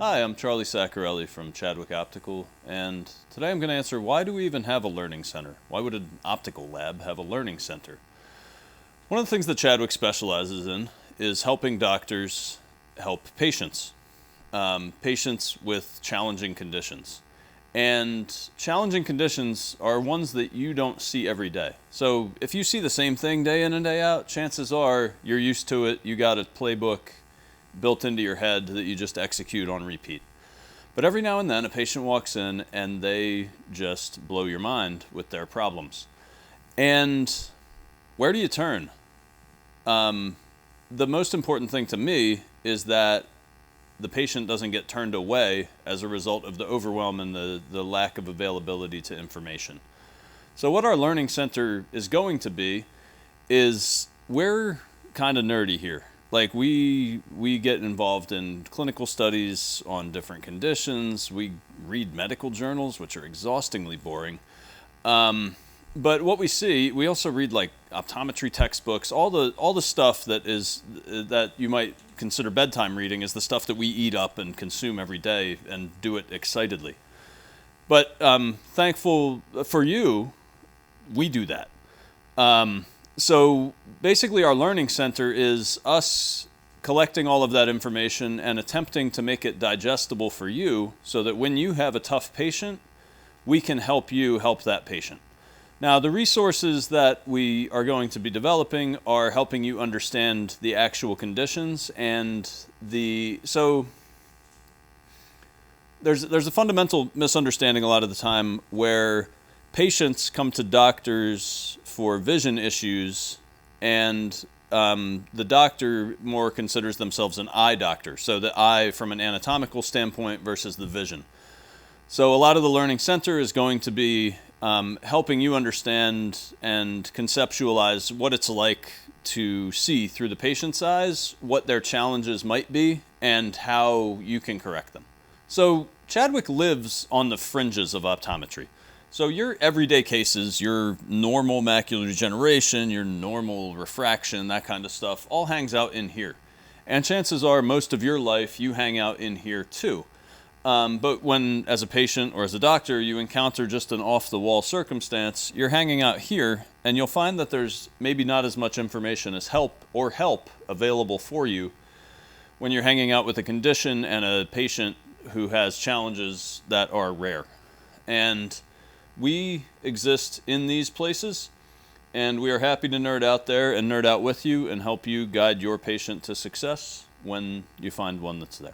Hi, I'm Charlie Saccarelli from Chadwick Optical, and today I'm going to answer why do we even have a learning center? Why would an optical lab have a learning center? One of the things that Chadwick specializes in is helping doctors help patients, patients with challenging conditions. And challenging conditions are ones that you don't see every day. So if you see the same thing day in and day out, chances are you're used to it, you got a playbook built into your head that you just execute on repeat. But every now and then a patient walks in and they just blow your mind with their problems. And where do you turn? The most important thing to me is that the patient doesn't get turned away as a result of the overwhelm and the lack of availability to information. So what our learning center is going to be is we're kind of nerdy here. Like we get involved in clinical studies on different conditions. We read medical journals, which are exhaustingly boring. But what we see, we also read like optometry textbooks. All the stuff that you might consider bedtime reading is the stuff that we eat up and consume every day and do it excitedly. But thankful for you, we do that. So basically our learning center is us collecting all of that information and attempting to make it digestible for you so that when you have a tough patient, we can help you help that patient. Now, the resources that we are going to be developing are helping you understand the actual conditions and so there's a fundamental misunderstanding a lot of the time where patients come to doctors for vision issues and the doctor more considers themselves an eye doctor. So the eye from an anatomical standpoint versus the vision. So a lot of the learning center is going to be helping you understand and conceptualize what it's like to see through the patient's eyes, what their challenges might be, and how you can correct them. So Chadwick lives on the fringes of optometry. So your everyday cases, your normal macular degeneration, your normal refraction, that kind of stuff, all hangs out in here. And chances are most of your life you hang out in here too. But when, as a patient or as a doctor, you encounter just an off-the-wall circumstance, you're hanging out here, and you'll find that there's maybe not as much information as help available for you when you're hanging out with a condition and a patient who has challenges that are rare. And we exist in these places, and we are happy to nerd out there and nerd out with you and help you guide your patient to success when you find one that's there.